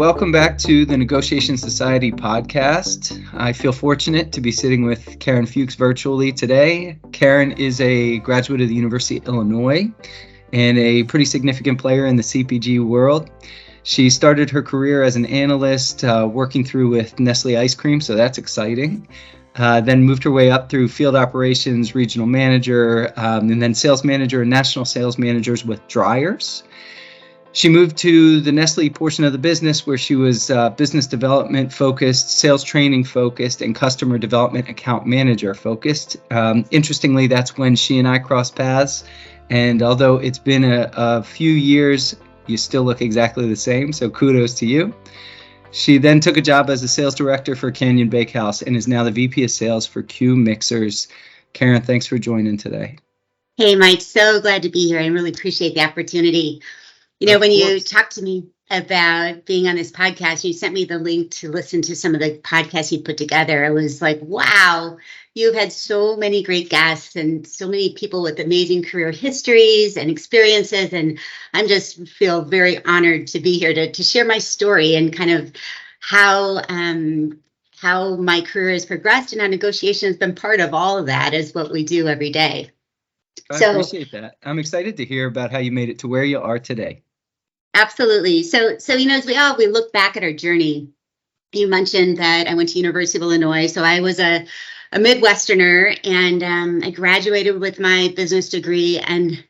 welcome back to the Negotiation Society podcast. I feel fortunate to be sitting with Karen Fuchs virtually today. Karen is a graduate of the University of Illinois and a pretty significant player in the CPG world. She started her career as an analyst working through with Nestle ice cream, so that's exciting. Then moved her way up through field operations, regional manager, and then sales manager and national sales managers with dryers. She moved to the Nestle portion of the business where she was business development focused, sales training focused, and customer development account manager focused. Interestingly, that's when she and I crossed paths. And although it's been a few years, you still look exactly the same. So kudos to you. She then took a job as a sales director for Canyon Bakehouse and is now the VP of sales for Q Mixers. Karen, thanks for joining today. Hey, Mike, so glad to be here. I really appreciate the opportunity. You know, when you talked to me about being on this podcast, you sent me the link to listen to some of the podcasts you put together. I was like, wow, you've had so many great guests and so many people with amazing career histories and experiences. And I'm just feel very honored to be here to share my story and kind of how my career has progressed and how negotiation has been part of all of that is what we do every day. I appreciate that. I'm excited to hear about how you made it to where you are today. Absolutely. So you know, as we look back at our journey, you mentioned that I went to University of Illinois. So I was a Midwesterner, and I graduated with my business degree. And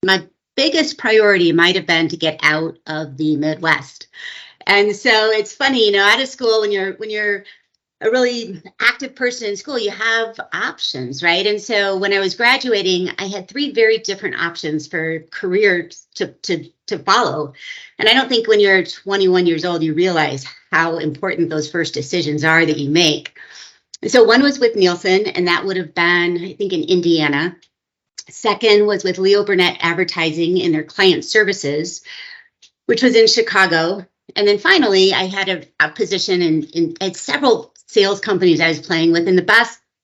my biggest priority might have been to get out of the Midwest. And so it's funny, you know, out of school, when you're a really active person in school, you have options, right? And so when I was graduating, I had three very different options for careers to follow. And I don't think when you're 21 years old, you realize how important those first decisions are that you make. So one was with Nielsen, and that would have been, I think, in Indiana. Second was with Leo Burnett Advertising in their client services, which was in Chicago. And then finally, I had a position at several sales companies I was playing with. And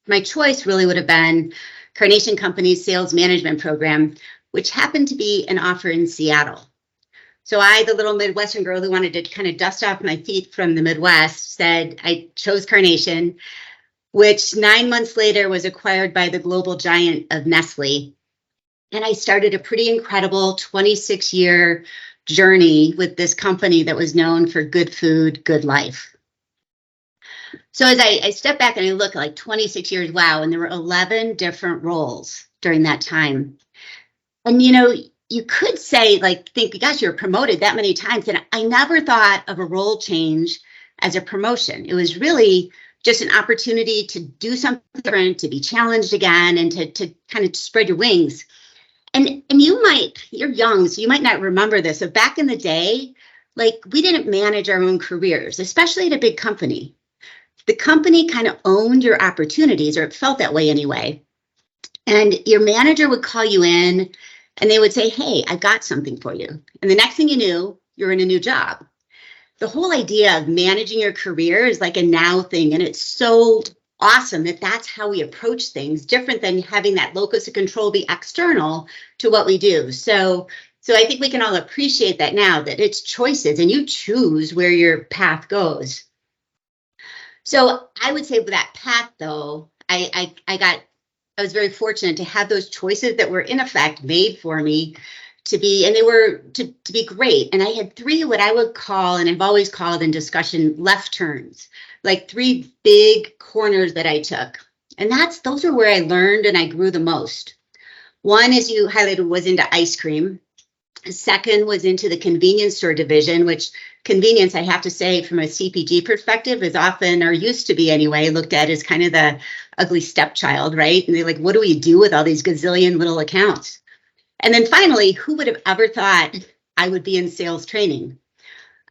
my choice really would have been Carnation Company's sales management program, which happened to be an offer in Seattle. So I, the little Midwestern girl who wanted to kind of dust off my feet from the Midwest, said I chose Carnation, which 9 months later was acquired by the global giant of Nestle. And I started a pretty incredible 26-year journey with this company that was known for good food, good life. So as I step back and I look like 26 years, wow, and there were 11 different roles during that time. And, you know, you could say, think, gosh, you're promoted that many times. And I never thought of a role change as a promotion. It was really just an opportunity to do something different, to be challenged again, and to kind of spread your wings. And you're young, so you might not remember this. So back in the day, we didn't manage our own careers, especially at a big company. The company kind of owned your opportunities, or it felt that way anyway. And your manager would call you in and they would say, hey, I got something for you. And the next thing you knew, you're in a new job. The whole idea of managing your career is like a now thing. And it's so awesome that that's how we approach things, different than having that locus of control be external to what we do. So I think we can all appreciate that now, that it's choices and you choose where your path goes. So I would say with that path, though, I was very fortunate to have those choices that were in effect made for me to be great. And I had three, what I would call, and I've always called in discussion, left turns, like three big corners that I took. And those are where I learned and I grew the most. One, as you highlighted, was into ice cream. Second was into the convenience store division, which convenience, I have to say, from a CPG perspective, is often, or used to be anyway, looked at as kind of the ugly stepchild, right? And they're like, what do we do with all these gazillion little accounts? And then finally, who would have ever thought I would be in sales training?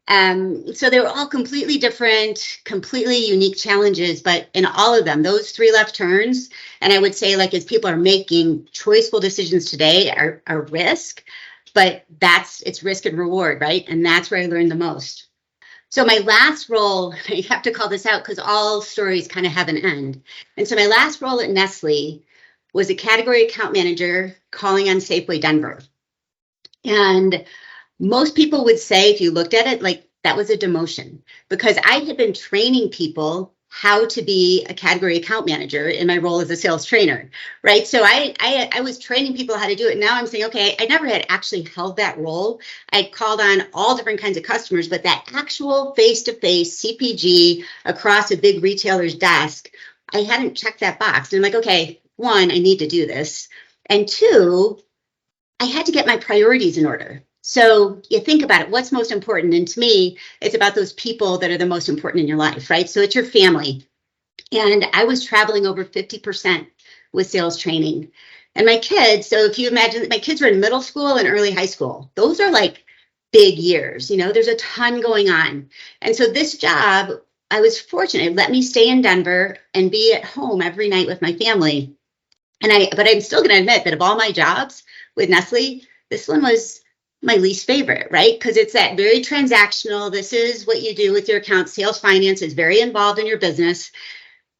So they were all completely different, completely unique challenges, but in all of them, those three left turns, and I would say, as people are making choiceful decisions today, are risk. But it's risk and reward, right? And that's where I learned the most. So my last role, I have to call this out because all stories kind of have an end. And so my last role at Nestle was a category account manager calling on Safeway Denver. And most people would say, if you looked at it, that was a demotion because I had been training people how to be a category account manager in my role as a sales trainer, right? So I was training people how to do it. Now I'm saying, okay, I never had actually held that role. I called on all different kinds of customers, but that actual face-to-face CPG across a big retailer's desk, I hadn't checked that box. And I'm like, okay, one, I need to do this. And two, I had to get my priorities in order. So you think about it, what's most important? And to me, it's about those people that are the most important in your life, right? So it's your family. And I was traveling over 50% with sales training. And my kids, so if you imagine, my kids were in middle school and early high school. Those are like big years, there's a ton going on. And so this job, I was fortunate, it let me stay in Denver and be at home every night with my family. But I'm still going to admit that of all my jobs with Nestle, this one was my least favorite, right? Because it's that very transactional. This is what you do with your account. Sales finance is very involved in your business.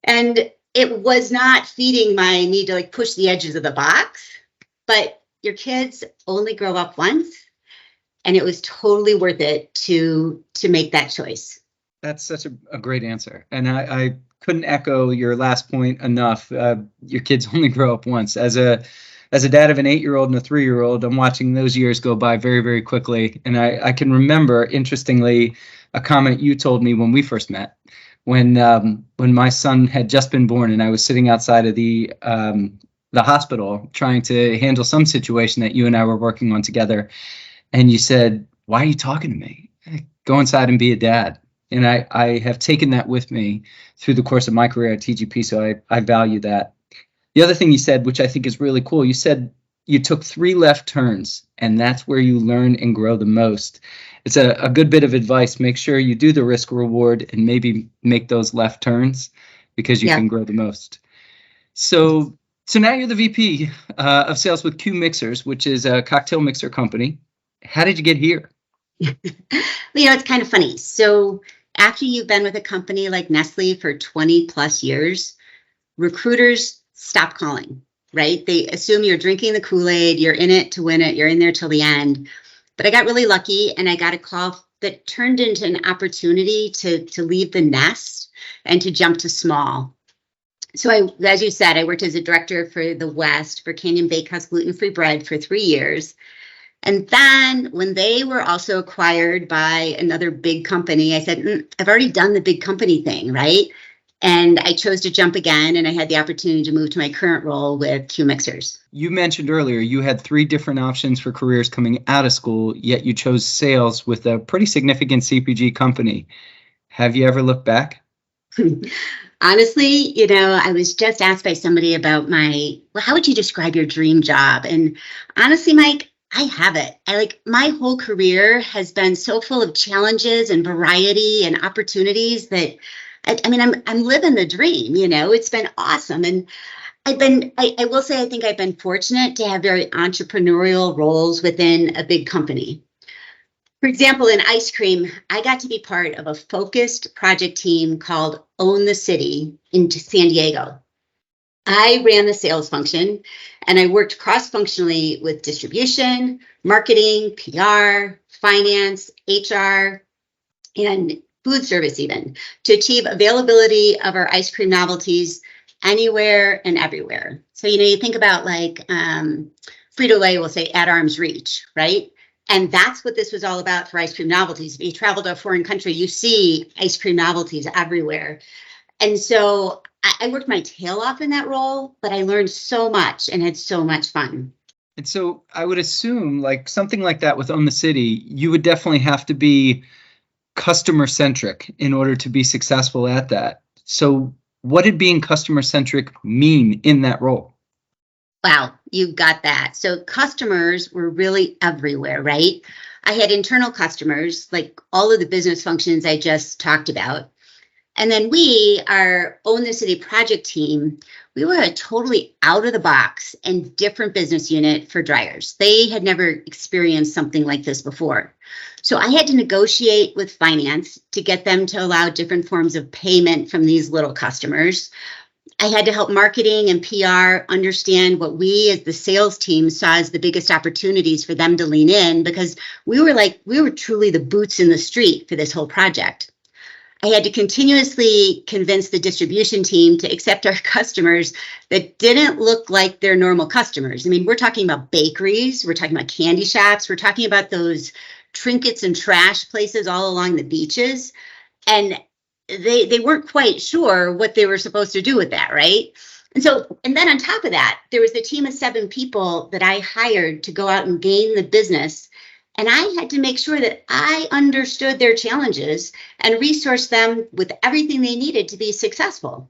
And it was not feeding my need to like push the edges of the box, but your kids only grow up once. And it was totally worth it to make that choice. That's such a great answer. And I couldn't echo your last point enough. Your kids only grow up once. As a dad of an 8-year-old and a 3-year-old, I'm watching those years go by very, very quickly. And I can remember, interestingly, a comment you told me when we first met, when my son had just been born and I was sitting outside of the hospital trying to handle some situation that you and I were working on together. And you said, "Why are you talking to me? Go inside and be a dad." And I have taken that with me through the course of my career at TGP, so I value that. The other thing you said, which I think is really cool, you said you took 3 left turns, and that's where you learn and grow the most. It's a good bit of advice. Make sure you do the risk reward and maybe make those left turns because you can grow the most. So now you're the VP of sales with Q Mixers, which is a cocktail mixer company. How did you get here? It's kind of funny. So after you've been with a company like Nestle for 20 plus years, recruiters stop calling, right? They assume you're drinking the Kool-Aid, you're in it to win it, you're in there till the end. But I got really lucky and I got a call that turned into an opportunity to leave the nest and to jump to small. So as you said, I worked as a director for the West for Canyon Bakehouse gluten-free bread for 3 years. And then when they were also acquired by another big company, I said, I've already done the big company thing, right? And I chose to jump again, and I had the opportunity to move to my current role with Q Mixers. You mentioned earlier you had 3 different options for careers coming out of school, yet you chose sales with a pretty significant CPG company. Have you ever looked back? Honestly, I was just asked by somebody about how would you describe your dream job? And honestly, Mike, I have it. My whole career has been so full of challenges and variety and opportunities that I'm living the dream, it's been awesome. And I will say, I think I've been fortunate to have very entrepreneurial roles within a big company. For example, in ice cream, I got to be part of a focused project team called Own the City in San Diego. I ran the sales function and I worked cross-functionally with distribution, marketing, PR, finance, HR, and food service even to achieve availability of our ice cream novelties anywhere and everywhere. So, you think about Frito-Lay will say at arm's reach, right? And that's what this was all about for ice cream novelties. If you travel to a foreign country, you see ice cream novelties everywhere. And so I worked my tail off in that role, but I learned so much and had so much fun. And so I would assume something like that with Own the City, you would definitely have to be customer centric in order to be successful at that. So what did being customer centric mean in that role? Wow, you got that. So customers were really everywhere, right? I had internal customers, like all of the business functions I just talked about. And then our Own the City project team, we were a totally out of the box and different business unit for dryers. They had never experienced something like this before. So I had to negotiate with finance to get them to allow different forms of payment from these little customers. I had to help marketing and PR understand what we as the sales team saw as the biggest opportunities for them to lean in, because we were truly the boots in the street for this whole project. I had to continuously convince the distribution team to accept our customers that didn't look like their normal customers. I mean, we're talking about bakeries, we're talking about candy shops, we're talking about those trinkets and trash places all along the beaches. And they weren't quite sure what they were supposed to do with that, right? And then on top of that, there was the team of 7 people that I hired to go out and gain the business. And I had to make sure that I understood their challenges and resource them with everything they needed to be successful.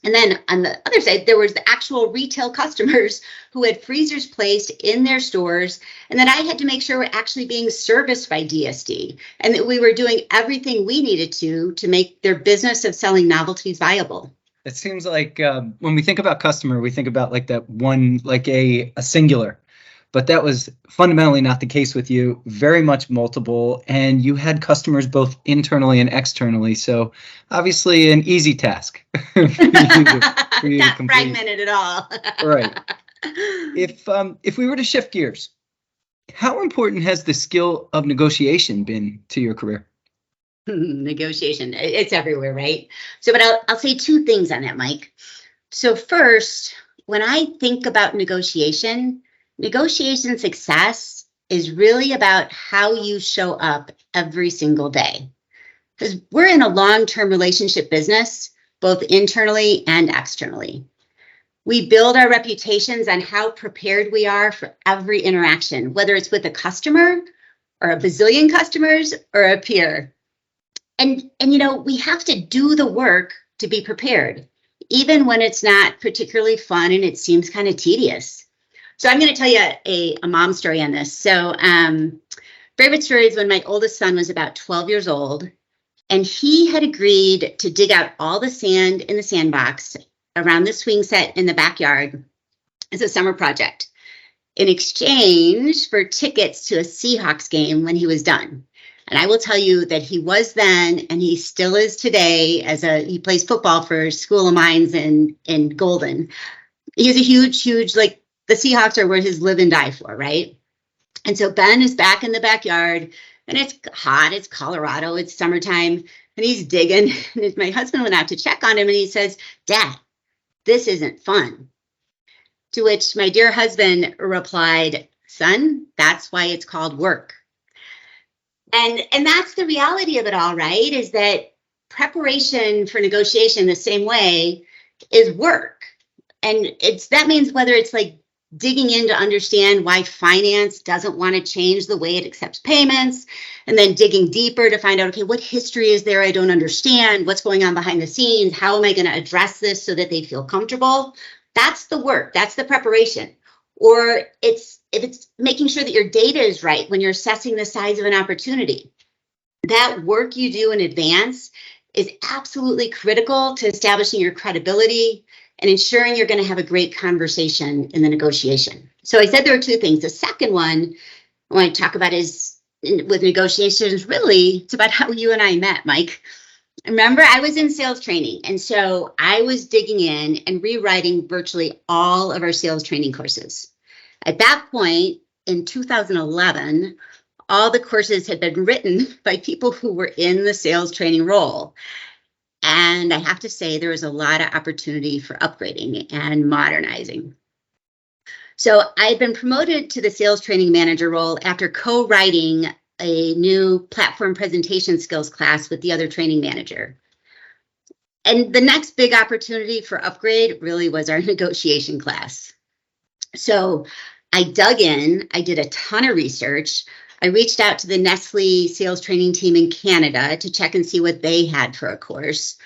And then on the other side, there was the actual retail customers who had freezers placed in their stores, and that I had to make sure were actually being serviced by DSD, and that we were doing everything we needed to make their business of selling novelties viable. It seems like when we think about customer, we think about like that one, like a singular. But that was fundamentally not the case with you, very much multiple, and you had customers both internally and externally. So obviously an easy task for you to Not complete. Fragmented at all. Right. If we were to shift gears, how important has the skill of negotiation been to your career? Negotiation, it's everywhere, right? So, but I'll say 2 things on that, Mike. So first, when I think about negotiation success is really about how you show up every single day. Because we're in a long-term relationship business, both internally and externally. We build our reputations on how prepared we are for every interaction, whether it's with a customer or a bazillion customers or a peer. And we have to do the work to be prepared, even when it's not particularly fun and it seems kind of tedious. So I'm going to tell you a mom story on this. So favorite story is when my oldest son was about 12 years old, and he had agreed to dig out all the sand in the sandbox around the swing set in the backyard as a summer project in exchange for tickets to a Seahawks game when he was done. And I will tell you that he was then, and he still is today, he plays football for School of Mines in Golden. He's a huge, like, the Seahawks are where his live and die for, right? And so Ben is back in the backyard, and it's hot, it's Colorado, it's summertime, and he's digging. And my husband went out to check on him, and he says, "Dad, this isn't fun." To which my dear husband replied, "Son, that's why it's called work." And that's the reality of it all, right? Is that preparation for negotiation the same way is work. And that means whether it's like digging in to understand why finance doesn't want to change the way it accepts payments, and then digging deeper to find out, okay, what history is there I don't understand? What's going on behind the scenes? How am I going to address this so that they feel comfortable? That's the work. That's the preparation. Or if it's making sure that your data is right when you're assessing the size of an opportunity. That work you do in advance is absolutely critical to establishing your credibility and ensuring you're going to have a great conversation in the negotiation. So I said there are 2 things. The second one I want to talk about is with negotiations, really, it's about how you and I met, Mike. Remember, I was in sales training, and so I was digging in and rewriting virtually all of our sales training courses. At that point, in 2011, all the courses had been written by people who were in the sales training role. And I have to say, there was a lot of opportunity for upgrading and modernizing. So I had been promoted to the sales training manager role after co-writing a new platform presentation skills class with the other training manager. And the next big opportunity for upgrade really was our negotiation class. So I dug in, I did a ton of research. I reached out to the Nestle sales training team in Canada to check and see what they had for a course.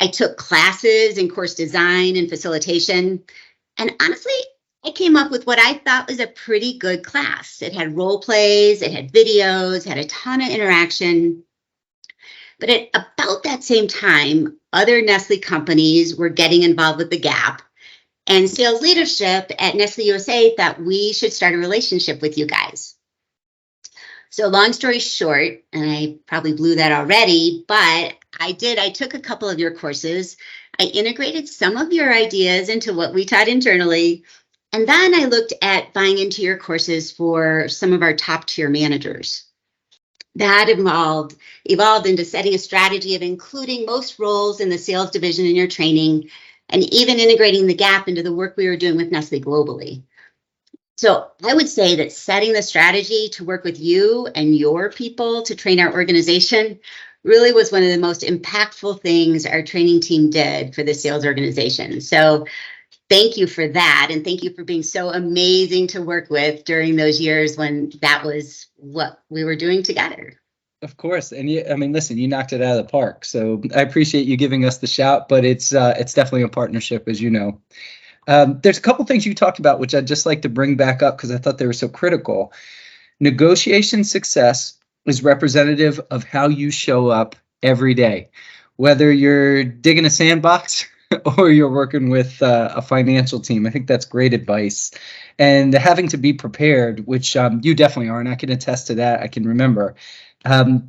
I took classes in course design and facilitation. And honestly, I came up with what I thought was a pretty good class. It had role plays, it had videos, had a ton of interaction. But at about that same time, other Nestle companies were getting involved with the gap. And sales leadership at Nestle USA thought we should start a relationship with you guys. So long story short, and I probably blew that already, but I took a couple of your courses. I integrated some of your ideas into what we taught internally. And then I looked at buying into your courses for some of our top tier managers. That evolved into setting a strategy of including most roles in the sales division in your training, and even integrating the gap into the work we were doing with Nestle globally. So I would say that setting the strategy to work with you and your people to train our organization really was one of the most impactful things our training team did for the sales organization. So thank you for that. And thank you for being so amazing to work with during those years when that was what we were doing together. Of course. And listen, you knocked it out of the park. So I appreciate you giving us the shout, but it's definitely a partnership, as you know. There's a couple things you talked about, which I'd just like to bring back up because I thought they were so critical. Negotiation success is representative of how you show up every day, whether you're digging a sandbox or you're working with a financial team. I think that's great advice. And having to be prepared, which you definitely are, and I can attest to that. I can remember.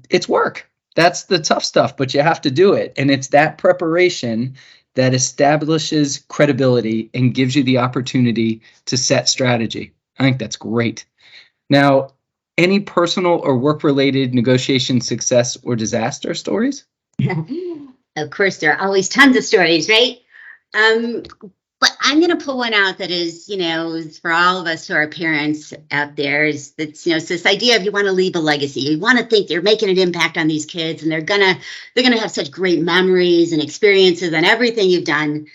It's work. That's the tough stuff, but you have to do it. And it's that preparation that establishes credibility and gives you the opportunity to set strategy. I think that's great. Now, any personal or work-related negotiation success or disaster stories? Of course, there are always tons of stories, right? But I'm going to pull one out that is, is for all of us who are parents out there, is that, it's this idea of you want to leave a legacy. You want to think you're making an impact on these kids, and they're gonna have such great memories and experiences and everything you've done.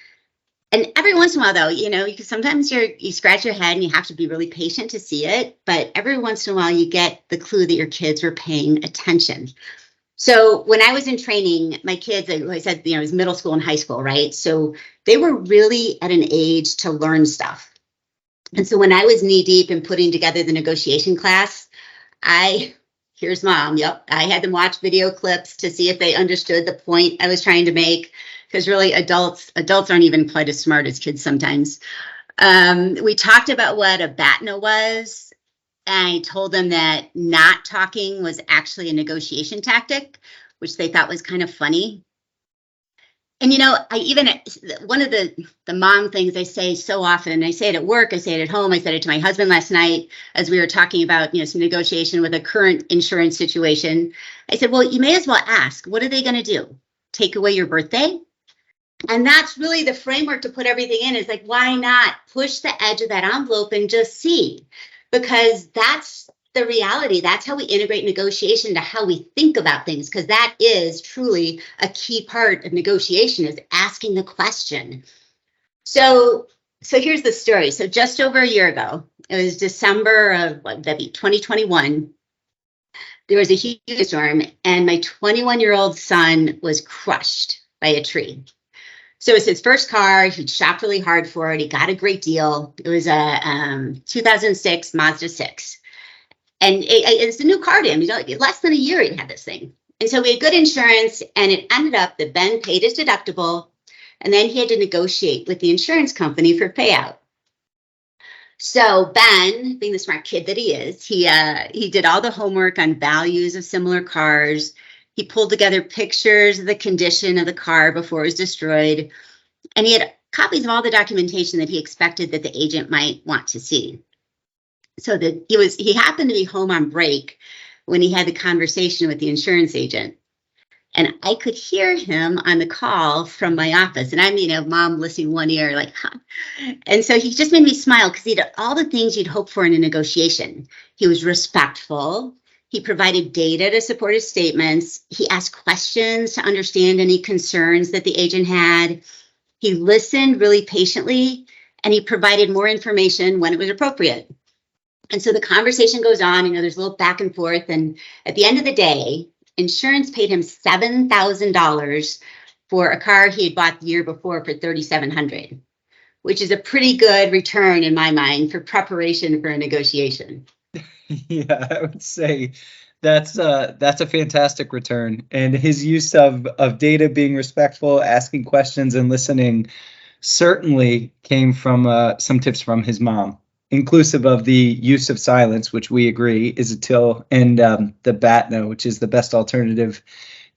And every once in a while, though, sometimes you scratch your head and you have to be really patient to see it. But every once in a while, you get the clue that your kids were paying attention. So when I was in training, my kids, like I said, it was middle school and high school, right? So they were really at an age to learn stuff. And so when I was knee deep in putting together the negotiation class, here's mom. Yep. I had them watch video clips to see if they understood the point I was trying to make. Because really adults aren't even quite as smart as kids sometimes. We talked about what a BATNA was. And I told them that not talking was actually a negotiation tactic, which they thought was kind of funny. And, one of the mom things I say so often, I say it at work, I say it at home, I said it to my husband last night as we were talking about, some negotiation with a current insurance situation. I said, well, you may as well ask, what are they going to do? Take away your birthday? And that's really the framework to put everything in, is like, why not push the edge of that envelope and just see? Because that's the reality. That's how we integrate negotiation to how we think about things, because that is truly a key part of negotiation, is asking the question. So here's the story. So just over a year ago, it was December of 2021. There was a huge storm, and my 21-year-old son was crushed by a tree. So it was his first car. He shopped really hard for it. He got a great deal. It was a 2006 Mazda 6. And it's a new car to him. Less than a year he'd had this thing. And so we had good insurance, and it ended up that Ben paid his deductible, and then he had to negotiate with the insurance company for payout. So Ben, being the smart kid that he is, he did all the homework on values of similar cars. He pulled together pictures of the condition of the car before it was destroyed. And he had copies of all the documentation that he expected that the agent might want to see. So that he happened to be home on break when he had the conversation with the insurance agent. And I could hear him on the call from my office. And I'm, mom listening one ear, like, huh. And so he just made me smile, because he did all the things you'd hope for in a negotiation. He was respectful. He provided data to support his statements. He asked questions to understand any concerns that the agent had. He listened really patiently, and he provided more information when it was appropriate. And so the conversation goes on, there's a little back and forth. And at the end of the day, insurance paid him $7,000 for a car he had bought the year before for $3,700, which is a pretty good return in my mind for preparation for a negotiation. Yeah, I would say that's a fantastic return. And his use of data, being respectful, asking questions, and listening certainly came from some tips from his mom, inclusive of the use of silence, which we agree is a till, and the BATNA, which is the best alternative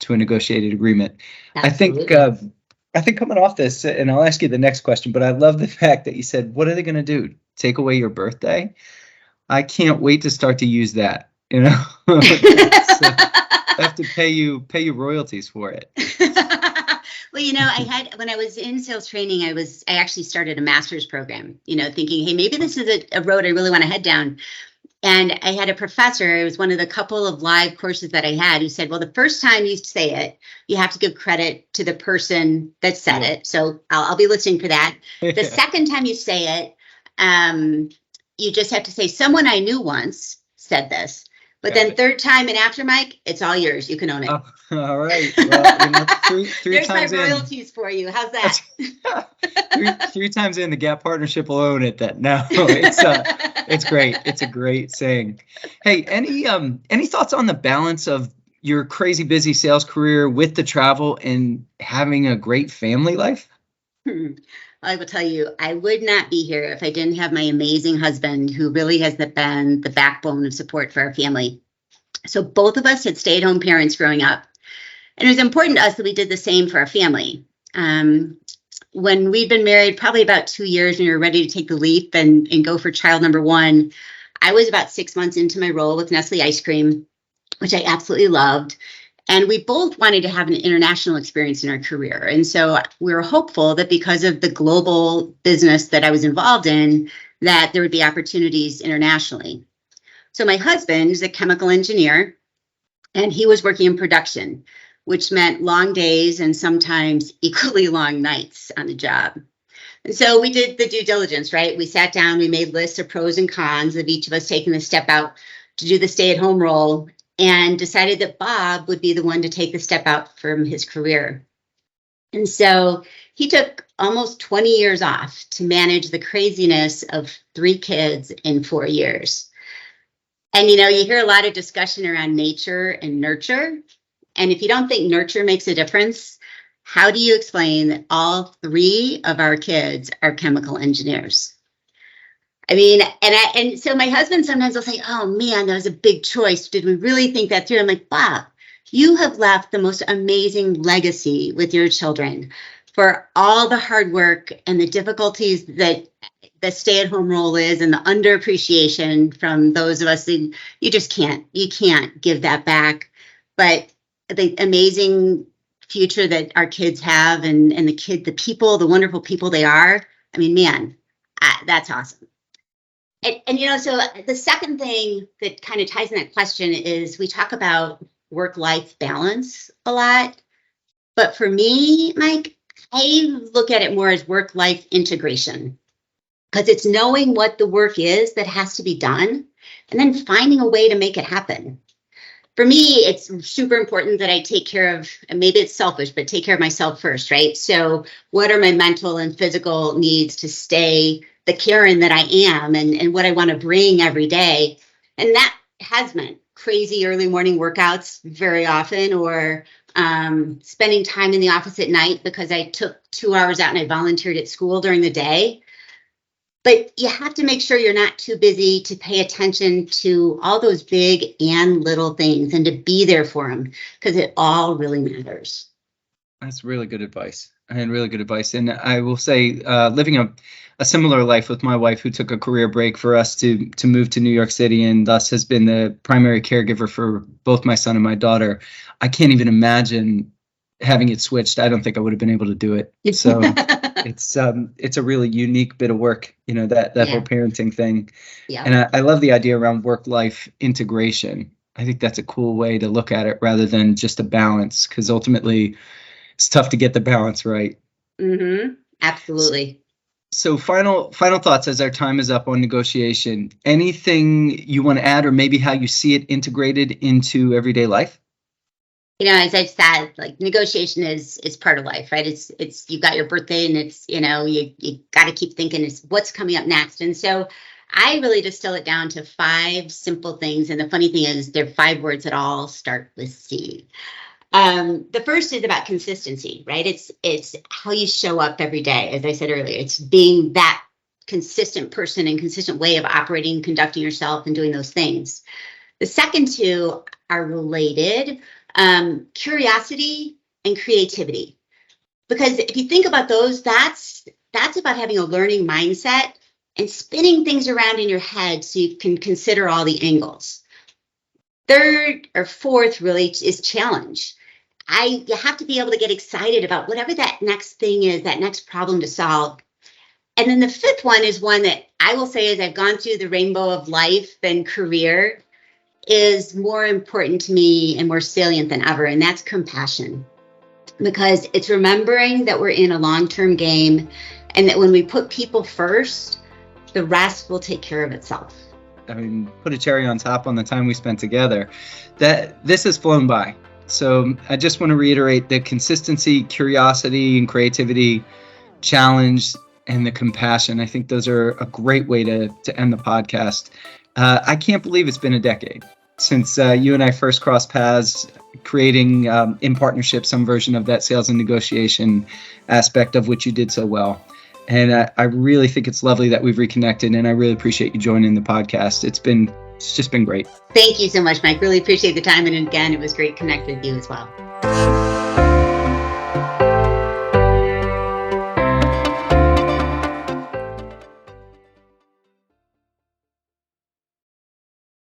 to a negotiated agreement. Absolutely. I think coming off this, and I'll ask you the next question, but I love the fact that you said, what are they going to do? Take away your birthday? I can't wait to start to use that, you know? So I have to pay you royalties for it. Well, when I was in sales training, I actually started a master's program, thinking, hey, maybe this is a road I really want to head down. And I had a professor, it was one of the couple of live courses that I had, who said, well, the first time you say it, you have to give credit to the person that said it. So I'll be listening for that. The second time you say it, you just have to say, someone I knew once said this. But then third time and after, Mike, it's all yours. You can own it. Oh, all right. Well, three There's times my royalties for you. How's that? three times in, the Gap partnership will own it. Then no, it's great. It's a great saying. Hey, any thoughts on the balance of your crazy busy sales career with the travel and having a great family life? I will tell you, I would not be here if I didn't have my amazing husband, who really has been the backbone of support for our family. So both of us had stay-at-home parents growing up. And it was important to us that we did the same for our family. When we'd been married probably about 2 years and we were ready to take the leap and go for child number one, I was about 6 months into my role with Nestle Ice Cream, which I absolutely loved. And we both wanted to have an international experience in our career. And so we were hopeful that because of the global business that I was involved in, that there would be opportunities internationally. So my husband is a chemical engineer, and he was working in production, which meant long days and sometimes equally long nights on the job. And so we did the due diligence, right? We sat down, we made lists of pros and cons of each of us taking the step out to do the stay-at-home role, and decided that Bob would be the one to take the step out from his career. And so he took almost 20 years off to manage the craziness of 3 kids in 4 years. And, you hear a lot of discussion around nature and nurture. And if you don't think nurture makes a difference, how do you explain that all 3 of our kids are chemical engineers? I mean, and so my husband sometimes will say, oh man, that was a big choice. Did we really think that through? I'm like, Bob, you have left the most amazing legacy with your children for all the hard work and the difficulties that the stay-at-home role is, and the underappreciation from those of us who you can't give that back. But the amazing future that our kids have, and the wonderful people they are. I mean, man, that's awesome. And so the second thing that kind of ties in that question is we talk about work-life balance a lot. But for me, Mike, I look at it more as work-life integration, because it's knowing what the work is that has to be done and then finding a way to make it happen. For me, it's super important that I take care of, and maybe it's selfish, but take care of myself first, right? So what are my mental and physical needs to stay the Karen that I am, and what I want to bring every day? And that has meant crazy early morning workouts very often, or spending time in the office at night because I took 2 hours out and I volunteered at school during the day. But you have to make sure you're not too busy to pay attention to all those big and little things, and to be there for them, because it all really matters. That's really good advice, and really good advice. And I will say, living a similar life with my wife, who took a career break for us to move to New York City, and thus has been the primary caregiver for both my son and my daughter. I can't even imagine having it switched. I don't think I would have been able to do it. So it's a really unique bit of work, that whole parenting thing. Yeah. And I love the idea around work-life integration. I think that's a cool way to look at it, rather than just a balance, because ultimately it's tough to get the balance right. Mm-hmm. Absolutely. So final thoughts as our time is up on negotiation. Anything you want to add, or maybe how you see it integrated into everyday life? As I've said, like, negotiation is part of life, right? It's you've got your birthday, and it's, you got to keep thinking, it's what's coming up next. And so I really distill it down to 5 simple things. And the funny thing is, they're 5 words that all start with C. The first is about consistency, right? It's how you show up every day. As I said earlier, it's being that consistent person and consistent way of operating, conducting yourself, and doing those things. The second 2 are related. Curiosity and creativity. Because if you think about those, that's about having a learning mindset and spinning things around in your head so you can consider all the angles. Third or fourth really is challenge. You have to be able to get excited about whatever that next thing is, that next problem to solve. And then the fifth one is one that I will say, as I've gone through the rainbow of life and career, is more important to me and more salient than ever, and that's compassion. Because it's remembering that we're in a long-term game and that when we put people first, the rest will take care of itself. I mean, put a cherry on top on the time we spent together. That this has flown by. So I just want to reiterate the consistency, curiosity, and creativity, challenge, and the compassion. I think those are a great way to end the podcast. I can't believe it's been a decade since you and I first crossed paths, creating in partnership some version of that sales and negotiation aspect of which you did so well. And I really think it's lovely that we've reconnected, and I really appreciate you joining the podcast. It's just been great. Thank you so much, Mike. Really appreciate the time. And again, it was great connecting with you as well.